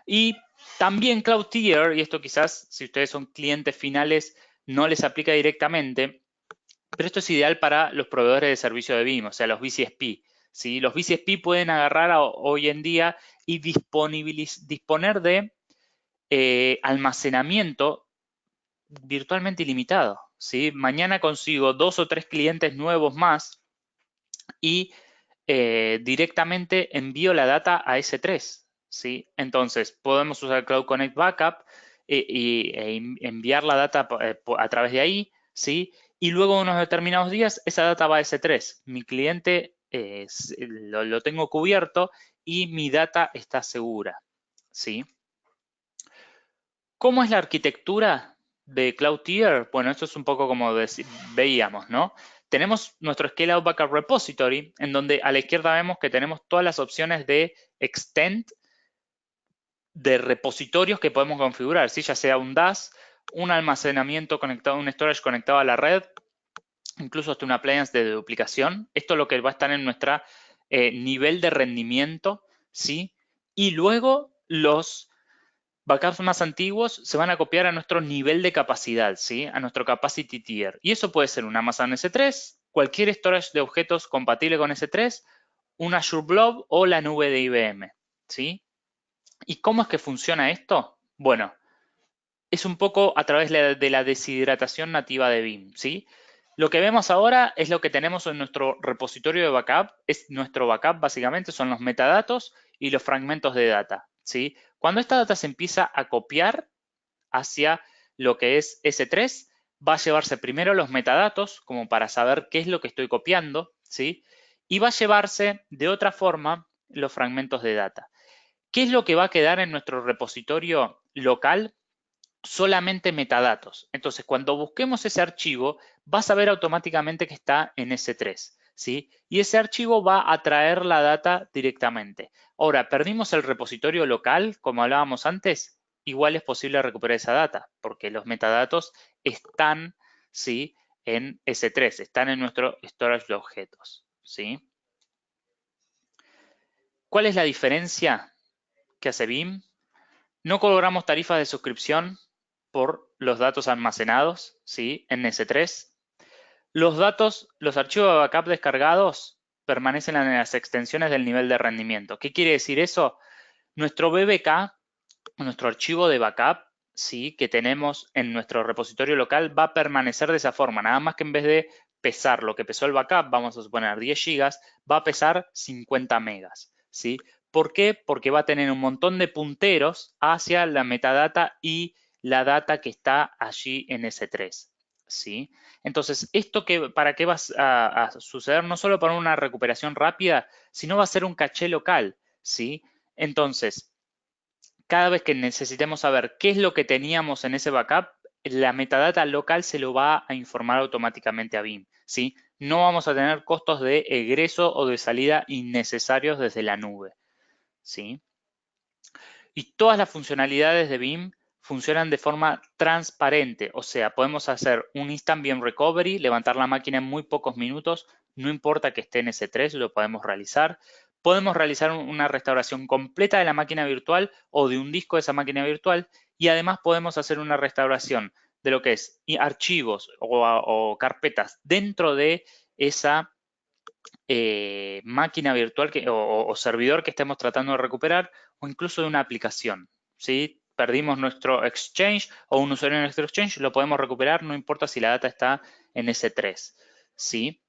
Y también Cloudtier, y esto quizás si ustedes son clientes finales no les aplica directamente, pero esto es ideal para los proveedores de servicio de BIM, o sea, los VCSP, ¿sí? Los VCSP pueden agarrar hoy en día y disponer de almacenamiento virtualmente ilimitado, ¿sí? Mañana consigo 2 o 3 clientes nuevos más y directamente envío la data a S3, ¿sí? Entonces, podemos usar Cloud Connect Backup enviar la data a través de ahí, ¿sí? Y luego unos determinados días esa data va a S3. Mi cliente lo tengo cubierto y mi data está segura, ¿sí? ¿Cómo es la arquitectura de Cloudtier? Bueno, esto es un poco como veíamos, ¿no? Tenemos nuestro Scale Out Backup Repository, en donde a la izquierda vemos que tenemos todas las opciones de extend de repositorios que podemos configurar, ¿sí? Ya sea un DAS, un almacenamiento conectado, un storage conectado a la red, incluso hasta una appliance de duplicación. Esto es lo que va a estar en nuestro nivel de rendimiento, ¿sí? Y luego los backups más antiguos se van a copiar a nuestro nivel de capacidad, ¿sí? A nuestro capacity tier. Y eso puede ser un Amazon S3, cualquier storage de objetos compatible con S3, un Azure Blob o la nube de IBM, ¿sí? ¿Y cómo es que funciona esto? Bueno, es un poco a través de la deshidratación nativa de BIM, ¿sí? Lo que vemos ahora es lo que tenemos en nuestro repositorio de backup. Es nuestro backup básicamente son los metadatos y los fragmentos de data, ¿sí? Cuando esta data se empieza a copiar hacia lo que es S3, va a llevarse primero los metadatos como para saber qué es lo que estoy copiando, ¿sí? Y va a llevarse de otra forma los fragmentos de data. ¿Qué es lo que va a quedar en nuestro repositorio local? Solamente metadatos. Entonces, cuando busquemos ese archivo, vas a ver automáticamente que está en S3, ¿sí? Y ese archivo va a traer la data directamente. Ahora, perdimos el repositorio local, como hablábamos antes, igual es posible recuperar esa data, porque los metadatos están, ¿sí? En S3, están en nuestro storage de objetos, ¿sí? ¿Cuál es la diferencia que hace BIM? No cobramos tarifas de suscripción por los datos almacenados, ¿sí? En S3. Los datos, los archivos de backup descargados permanecen en las extensiones del nivel de rendimiento. ¿Qué quiere decir eso? Nuestro BBK, nuestro archivo de backup, ¿sí? Que tenemos en nuestro repositorio local, va a permanecer de esa forma. Nada más que en vez de pesar lo que pesó el backup, vamos a suponer 10 gigas, va a pesar 50 megas, ¿sí? ¿Por qué? Porque va a tener un montón de punteros hacia la metadata y la data que está allí en S3, ¿sí? Entonces, ¿para qué va a suceder? No solo para una recuperación rápida, sino va a ser un caché local, ¿sí? Entonces, cada vez que necesitemos saber qué es lo que teníamos en ese backup, la metadata local se lo va a informar automáticamente a BIM, ¿sí? No vamos a tener costos de egreso o de salida innecesarios desde la nube, ¿sí? Y todas las funcionalidades de BIM funcionan de forma transparente, o sea, podemos hacer un Instant BIM Recovery, levantar la máquina en muy pocos minutos, no importa que esté en S3, lo podemos realizar. Podemos realizar una restauración completa de la máquina virtual o de un disco de esa máquina virtual y además podemos hacer una restauración de lo que es archivos o carpetas dentro de esa máquina virtual o servidor que estemos tratando de recuperar o incluso de una aplicación, ¿sí? Perdimos nuestro Exchange o un usuario en nuestro Exchange, lo podemos recuperar, no importa si la data está en S3, ¿sí?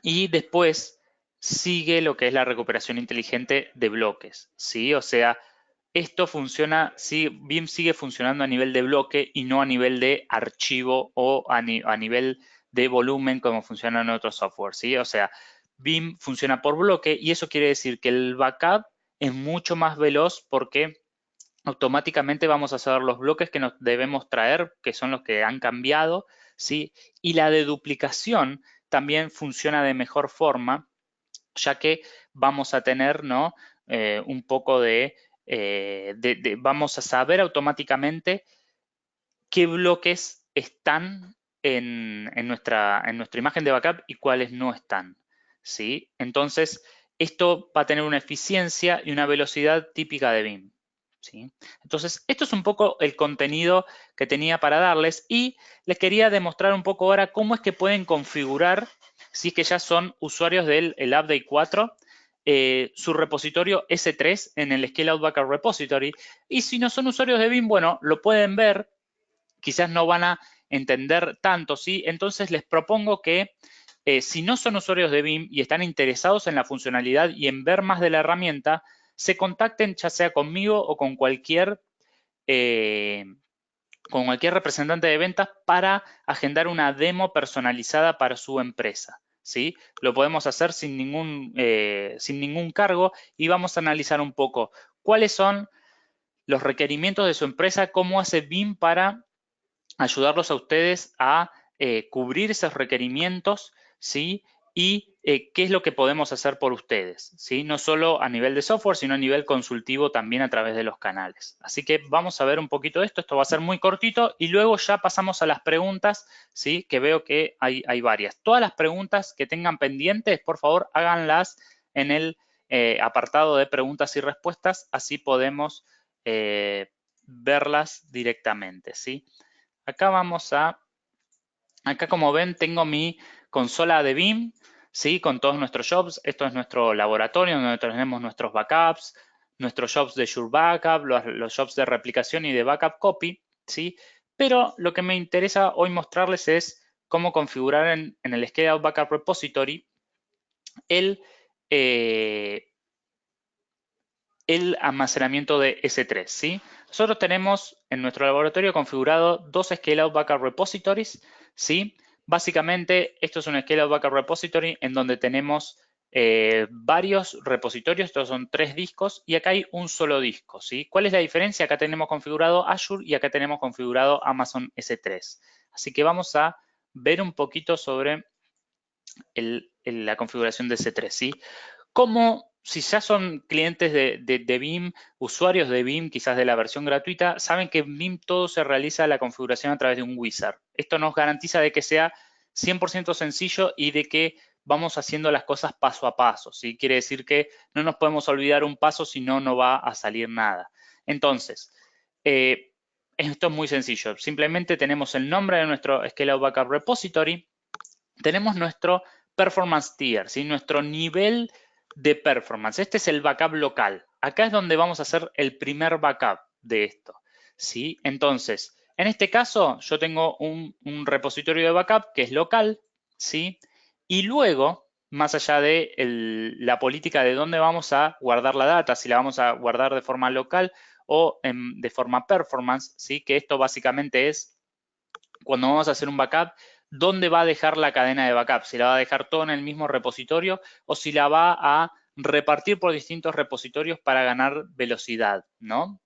Y después sigue lo que es la recuperación inteligente de bloques, ¿sí? O sea, esto funciona, sí, BIM sigue funcionando a nivel de bloque y no a nivel de archivo o a nivel de volumen como funciona en otros software, ¿sí? O sea, Vim funciona por bloque y eso quiere decir que el backup es mucho más veloz porque automáticamente vamos a saber los bloques que nos debemos traer, que son los que han cambiado, ¿sí? Y la deduplicación también funciona de mejor forma, ya que vamos a tener, ¿no? Un poco vamos a saber automáticamente qué bloques están en nuestra imagen de backup y cuáles no están, ¿sí? Entonces, esto va a tener una eficiencia y una velocidad típica de BIM, ¿sí? Entonces, esto es un poco el contenido que tenía para darles y les quería demostrar un poco ahora cómo es que pueden configurar, si es que ya son usuarios del Update 4, su repositorio S3 en el Scale-Out Backup Repository. Y si no son usuarios de BIM, bueno, lo pueden ver, quizás no van a entender tanto, ¿sí? Entonces les propongo que si no son usuarios de BIM y están interesados en la funcionalidad y en ver más de la herramienta, se contacten ya sea conmigo o eh, con cualquier representante de ventas para agendar una demo personalizada para su empresa, ¿sí? Lo podemos hacer sin ningún cargo y vamos a analizar un poco cuáles son los requerimientos de su empresa, cómo hace BIM para ayudarlos a ustedes a cubrir esos requerimientos, ¿sí? Y qué es lo que podemos hacer por ustedes, ¿sí? No solo a nivel de software, sino a nivel consultivo también a través de los canales. Así que vamos a ver un poquito de esto. Esto va a ser muy cortito y luego ya pasamos a las preguntas, ¿sí? Que veo que hay varias. Todas las preguntas que tengan pendientes, por favor, háganlas en el apartado de preguntas y respuestas, así podemos verlas directamente, ¿sí? Acá como ven tengo mi consola de BIM, ¿sí? Con todos nuestros jobs. Esto es nuestro laboratorio donde tenemos nuestros backups, nuestros jobs de Sure Backup, los jobs de replicación y de backup copy, ¿sí? Pero lo que me interesa hoy mostrarles es cómo configurar en el Scale-Out Backup Repository el, eh, el almacenamiento de S3, ¿sí? Nosotros tenemos en nuestro laboratorio configurado dos Scale-Out Backup Repositories, ¿sí? Básicamente, esto es un Scale-Out Backup Repository en donde tenemos varios repositorios, estos son 3 discos, y acá hay un solo disco, ¿sí? ¿Cuál es la diferencia? Acá tenemos configurado Azure y acá tenemos configurado Amazon S3. Así que vamos a ver un poquito sobre la configuración de S3, ¿sí? Como si ya son clientes de BIM, usuarios de BIM, quizás de la versión gratuita, saben que en BIM todo se realiza la configuración a través de un wizard. Esto nos garantiza de que sea 100% sencillo y de que vamos haciendo las cosas paso a paso, ¿sí? Quiere decir que no nos podemos olvidar un paso, si no, no va a salir nada. Entonces, esto es muy sencillo. Simplemente tenemos el nombre de nuestro Scale-Out Backup Repository, tenemos nuestro Performance Tier, ¿sí? Nuestro nivel de performance. Este es el backup local. Acá es donde vamos a hacer el primer backup de esto, ¿sí? Entonces, en este caso, yo tengo un repositorio de backup que es local, ¿sí? Y luego, más allá de la política de dónde vamos a guardar la data, si la vamos a guardar de forma local o de forma performance, ¿sí? Que esto básicamente es cuando vamos a hacer un backup, dónde va a dejar la cadena de backup, si la va a dejar todo en el mismo repositorio o si la va a repartir por distintos repositorios para ganar velocidad, ¿no?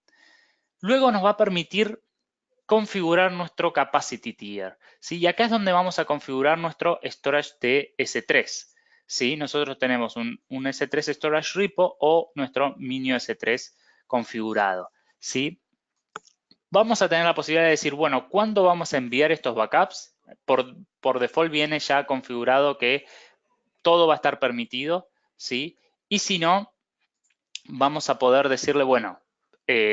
Luego nos va a permitir configurar nuestro capacity tier, ¿sí? Y acá es donde vamos a configurar nuestro storage de S3, ¿sí? Nosotros tenemos un S3 storage repo o nuestro mini S3 configurado, ¿sí? Vamos a tener la posibilidad de decir, bueno, ¿cuándo vamos a enviar estos backups? Por default viene ya configurado que todo va a estar permitido, ¿sí? Y si no, vamos a poder decirle, bueno,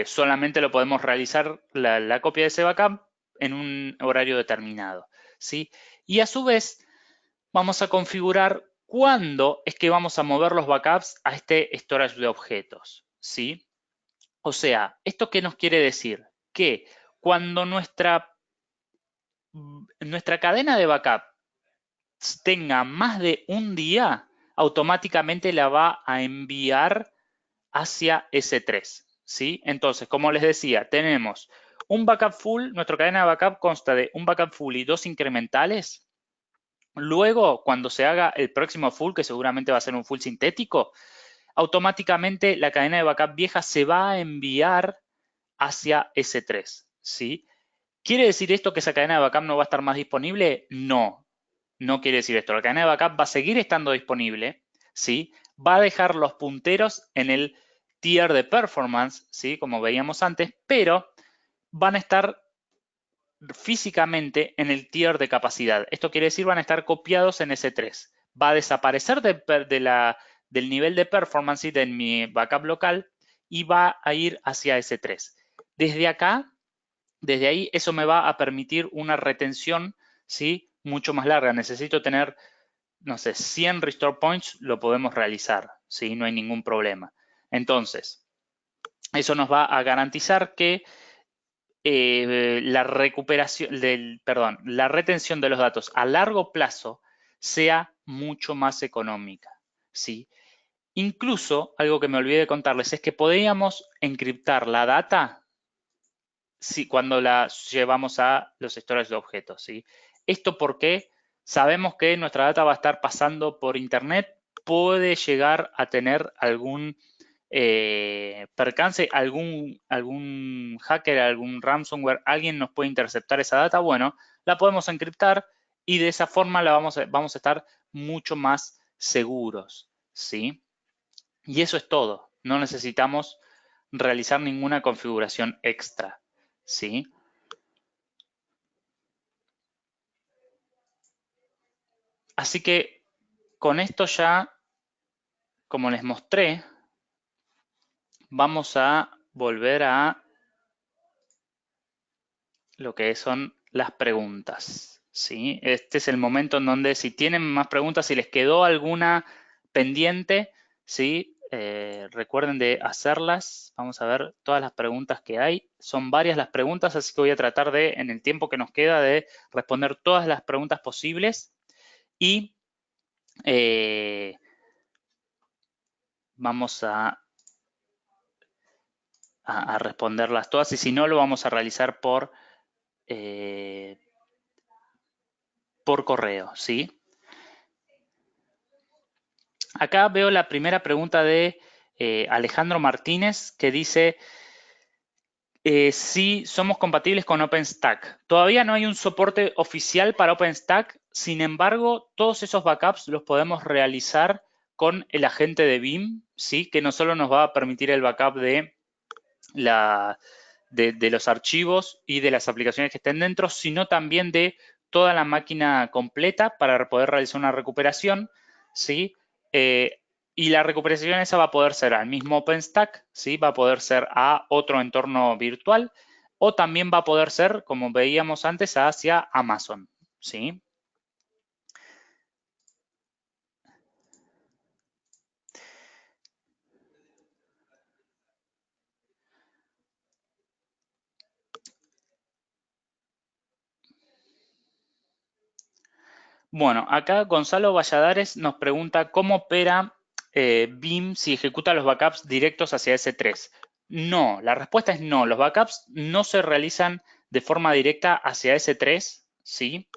solamente lo podemos realizar la copia de ese backup en un horario determinado, ¿sí? Y a su vez, vamos a configurar cuándo es que vamos a mover los backups a este storage de objetos, ¿sí? O sea, ¿esto qué nos quiere decir? Que cuando nuestra cadena de backup tenga más de un día, automáticamente la va a enviar hacia S3, ¿sí? Entonces, como les decía, tenemos un backup full, nuestra cadena de backup consta de un backup full y dos incrementales, Luego, cuando se haga el próximo full, que seguramente va a ser un full sintético, automáticamente la cadena de backup vieja se va a enviar hacia S3, ¿sí? ¿Quiere decir esto que esa cadena de backup no va a estar más disponible? No, no quiere decir esto. La cadena de backup va a seguir estando disponible, ¿sí? Va a dejar los punteros en el tier de performance, ¿sí? Como veíamos antes, pero van a estar físicamente en el tier de capacidad. Esto quiere decir van a estar copiados en S3. Va a desaparecer del nivel de performance de mi backup local y va a ir hacia S3. Desde acá, desde ahí, eso me va a permitir una retención, ¿sí? Mucho más larga. Necesito tener, no sé, 100 restore points, lo podemos realizar, ¿sí? No hay ningún problema. Entonces, eso nos va a garantizar que la recuperación la retención de los datos a largo plazo sea mucho más económica, ¿sí? Incluso, algo que me olvidé de contarles, es que podríamos encriptar la data cuando la llevamos a los storage de objetos, ¿sí? Esto porque sabemos que nuestra data va a estar pasando por internet, puede llegar a tener algún percance, algún hacker, algún ransomware, alguien nos puede interceptar esa data, bueno, la podemos encriptar y de esa forma vamos a estar mucho más seguros, ¿sí? Y eso es todo, no necesitamos realizar ninguna configuración extra, ¿sí? Así que con esto ya, como les mostré, vamos a volver a lo que son las preguntas, ¿sí? Este es el momento en donde si tienen más preguntas, si les quedó alguna pendiente, ¿sí? Recuerden de hacerlas. Vamos a ver todas las preguntas que hay. Son varias las preguntas, así que voy a tratar de, en el tiempo que nos queda, de responder todas las preguntas posibles y vamos a responderlas todas y si no lo vamos a realizar por correo, ¿sí? Acá veo la primera pregunta de Alejandro Martínez que dice si somos compatibles con OpenStack. Todavía no hay un soporte oficial para OpenStack, sin embargo, todos esos backups los podemos realizar con el agente de Veeam, ¿sí? Que no solo nos va a permitir el backup de los archivos y de las aplicaciones que estén dentro, sino también de toda la máquina completa para poder realizar una recuperación, ¿sí? Y la recuperación esa va a poder ser al mismo OpenStack, ¿sí? Va a poder ser a otro entorno virtual o también va a poder ser, como veíamos antes, hacia Amazon, ¿sí? Bueno, acá Gonzalo Valladares nos pregunta cómo opera Veeam si ejecuta los backups directos hacia S3. No, la respuesta es no. Los backups no se realizan de forma directa hacia S3, ¿sí?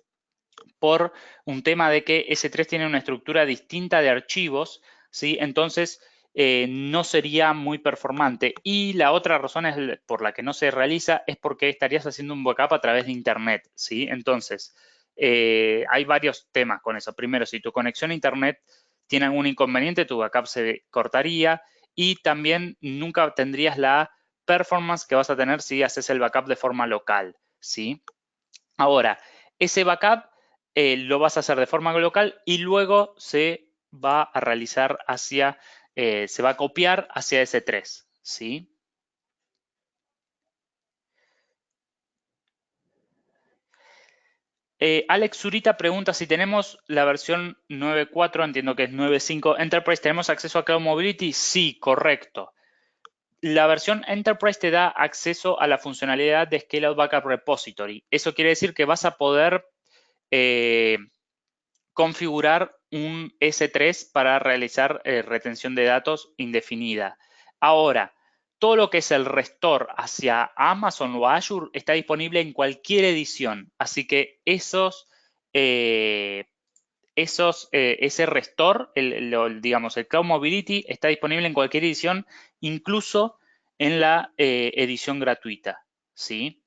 Por un tema de que S3 tiene una estructura distinta de archivos, ¿sí? Entonces, no sería muy performante. Y la otra razón por la que no se realiza es porque estarías haciendo un backup a través de Internet, ¿sí? Entonces, hay varios temas con eso. Primero, si tu conexión a Internet tiene algún inconveniente, tu backup se cortaría y también nunca tendrías la performance que vas a tener si haces el backup de forma local, ¿sí? Ahora, ese backup lo vas a hacer de forma local y luego se va a realizar se va a copiar hacia S3, ¿sí? Alex Zurita pregunta si tenemos la versión 9.4, entiendo que es 9.5 Enterprise, ¿tenemos acceso a Cloud Mobility? Sí, correcto. La versión Enterprise te da acceso a la funcionalidad de Scale Out Backup Repository. Eso quiere decir que vas a poder configurar un S3 para realizar retención de datos indefinida. Ahora, todo lo que es el restore hacia Amazon o Azure está disponible en cualquier edición. Así que esos ese restore, digamos, el Cloud Mobility está disponible en cualquier edición, incluso en la edición gratuita, ¿sí?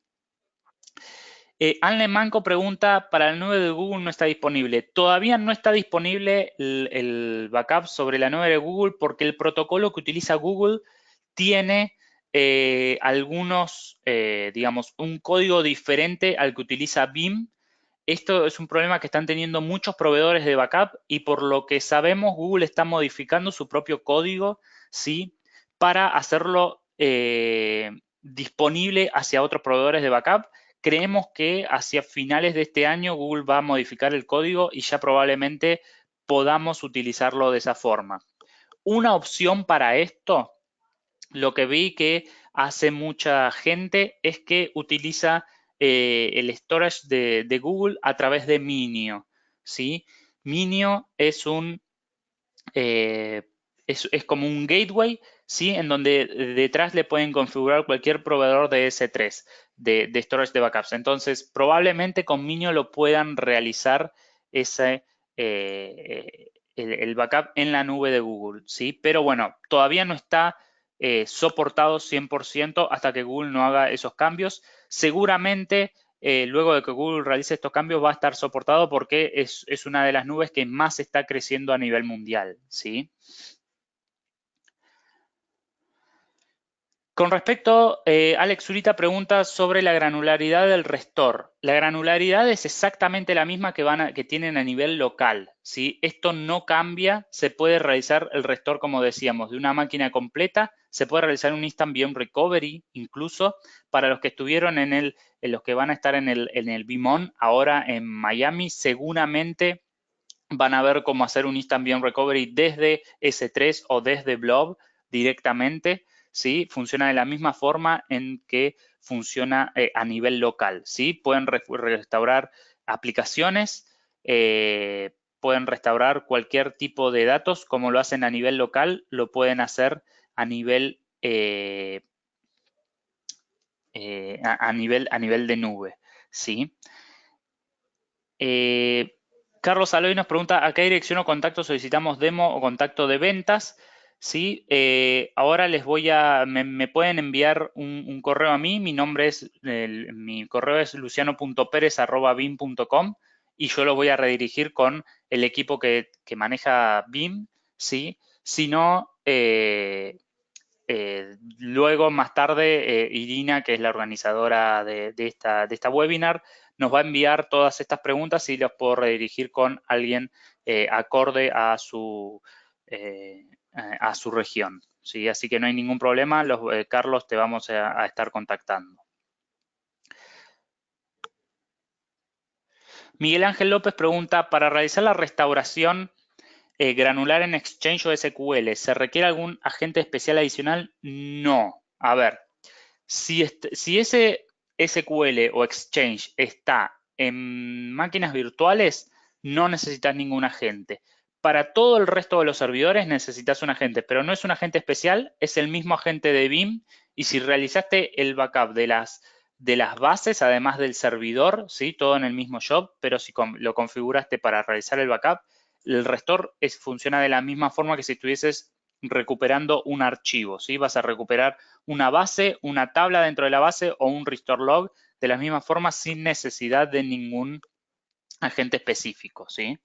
Anne Manco pregunta, para la nube de Google no está disponible. Todavía no está disponible el backup sobre la nube de Google porque el protocolo que utiliza Google tiene digamos, un código diferente al que utiliza BIM. Esto es un problema que están teniendo muchos proveedores de backup y por lo que sabemos, Google está modificando su propio código, ¿sí? Para hacerlo disponible hacia otros proveedores de backup. Creemos que hacia finales de este año Google va a modificar el código y ya probablemente podamos utilizarlo de esa forma. Una opción para esto, lo que vi que hace mucha gente es que utiliza el storage de Google a través de Minio, ¿sí? Minio es es como un gateway, ¿sí? En donde detrás le pueden configurar cualquier proveedor de S3, de storage de backups. Entonces, probablemente con Minio lo puedan realizar el backup en la nube de Google, ¿sí? Pero bueno, todavía no está soportado 100% hasta que Google no haga esos cambios. Seguramente, luego de que Google realice estos cambios, va a estar soportado porque es una de las nubes que más está creciendo a nivel mundial, ¿sí? Con respecto, Alex Zurita pregunta sobre la granularidad del restore. La granularidad es exactamente la misma que tienen a nivel local, ¿sí? Esto no cambia, se puede realizar el restore, como decíamos, de una máquina completa, se puede realizar un Instant VM Recovery, incluso para los que estuvieron en los que van a estar en el VMON ahora en Miami, seguramente van a ver cómo hacer un Instant VM Recovery desde S3 o desde Blob directamente, ¿sí? Funciona de la misma forma en que funciona a nivel local, ¿sí? Pueden restaurar aplicaciones, pueden restaurar cualquier tipo de datos, como lo hacen a nivel local, lo pueden hacer a nivel, a nivel de nube, ¿sí? Carlos Aloy nos pregunta a qué dirección o contacto solicitamos demo o contacto de ventas. Sí, ahora me pueden enviar un correo a mí. Mi correo es luciano.perez@bim.com y yo lo voy a redirigir con el equipo que maneja BIM. Sí, si no, luego, más tarde, Irina, que es la organizadora de esta webinar, nos va a enviar todas estas preguntas y las puedo redirigir con alguien acorde a su región, ¿sí? Así que no hay ningún problema, Carlos, te vamos a estar contactando. Miguel Ángel López pregunta, para realizar la restauración granular en Exchange o SQL, ¿se requiere algún agente especial adicional? No. A ver, si ese SQL o Exchange está en máquinas virtuales, no necesitas ningún agente. Para todo el resto de los servidores necesitas un agente, pero no es un agente especial, es el mismo agente de BIM. Y si realizaste el backup de las bases, además del servidor, ¿sí? Todo en el mismo job, pero si lo configuraste para realizar el backup, el restore funciona de la misma forma que si estuvieses recuperando un archivo, ¿sí? Vas a recuperar una base, una tabla dentro de la base o un restore log de la misma forma sin necesidad de ningún agente específico, ¿sí?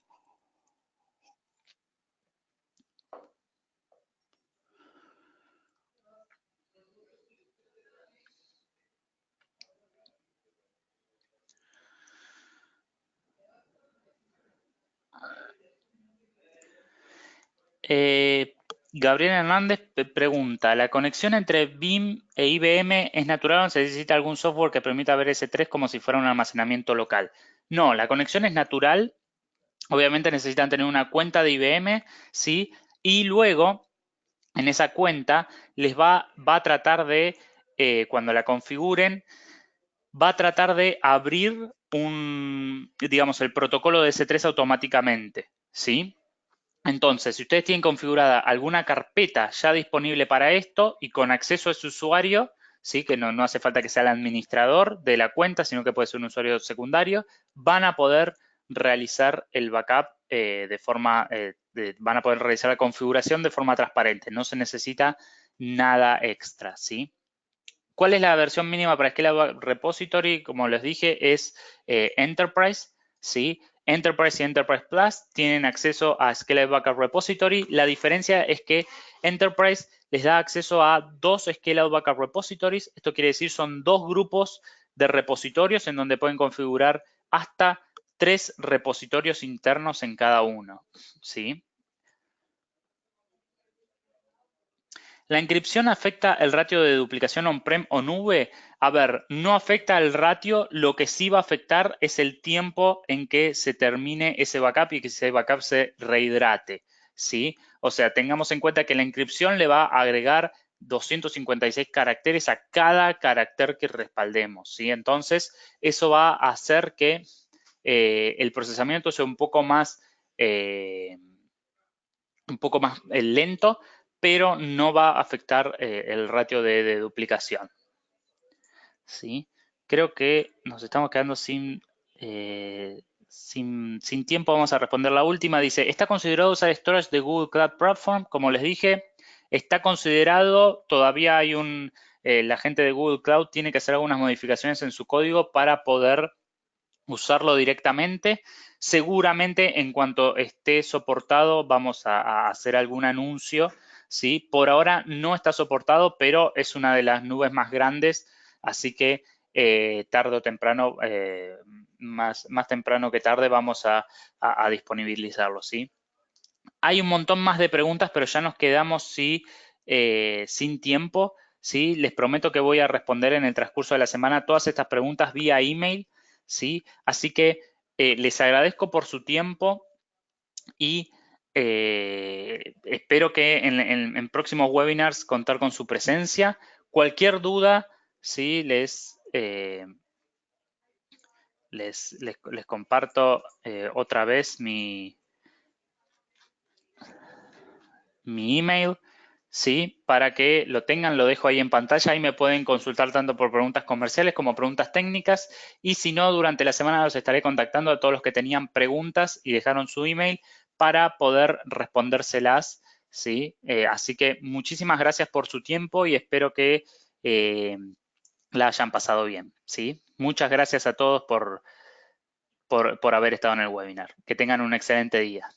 Gabriel Hernández pregunta, ¿la conexión entre BIM e IBM es natural o se necesita algún software que permita ver S3 como si fuera un almacenamiento local? No, la conexión es natural. Obviamente necesitan tener una cuenta de IBM, ¿sí? Y luego, en esa cuenta, va a tratar de, cuando la configuren, va a tratar de abrir digamos, el protocolo de S3 automáticamente, ¿sí? Entonces, si ustedes tienen configurada alguna carpeta ya disponible para esto y con acceso a ese usuario, ¿sí? Que no hace falta que sea el administrador de la cuenta, sino que puede ser un usuario secundario, van a poder realizar el backup van a poder realizar la configuración de forma transparente. No se necesita nada extra, ¿sí? ¿Cuál es la versión mínima para Scalable Repository? Como les dije, es Enterprise, ¿sí? Enterprise y Enterprise Plus tienen acceso a Scalable Backup Repository. La diferencia es que Enterprise les da acceso a 2 Scalable Backup Repositories. Esto quiere decir son 2 grupos de repositorios en donde pueden configurar hasta 3 repositorios internos en cada uno, ¿sí? ¿La encripción afecta el ratio de duplicación on-prem o nube? A ver, no afecta el ratio, lo que sí va a afectar es el tiempo en que se termine ese backup y que ese backup se rehidrate, ¿sí? O sea, tengamos en cuenta que la encripción le va a agregar 256 caracteres a cada carácter que respaldemos, ¿sí? Entonces, eso va a hacer que el procesamiento sea un poco más lento, pero no va a afectar el ratio de duplicación, ¿sí? Creo que nos estamos quedando sin tiempo. Vamos a responder la última. Dice, ¿está considerado usar storage de Google Cloud Platform? Como les dije, está considerado, todavía hay la gente de Google Cloud tiene que hacer algunas modificaciones en su código para poder usarlo directamente. Seguramente en cuanto esté soportado vamos a hacer algún anuncio, ¿sí? Por ahora no está soportado, pero es una de las nubes más grandes, así que tarde o temprano, más temprano que tarde vamos a disponibilizarlo, ¿sí? Hay un montón más de preguntas, pero ya nos quedamos sin tiempo, ¿sí? Les prometo que voy a responder en el transcurso de la semana todas estas preguntas vía email, ¿sí? Así que les agradezco por su tiempo y espero que en próximos webinars contar con su presencia. Cualquier duda, ¿sí? Les comparto otra vez mi email, ¿sí? Para que lo tengan, lo dejo ahí en pantalla. Ahí me pueden consultar tanto por preguntas comerciales como preguntas técnicas. Y si no, durante la semana los estaré contactando a todos los que tenían preguntas y dejaron su email para poder respondérselas, ¿sí? Así que muchísimas gracias por su tiempo y espero que la hayan pasado bien, ¿sí? Muchas gracias a todos por haber estado en el webinar. Que tengan un excelente día.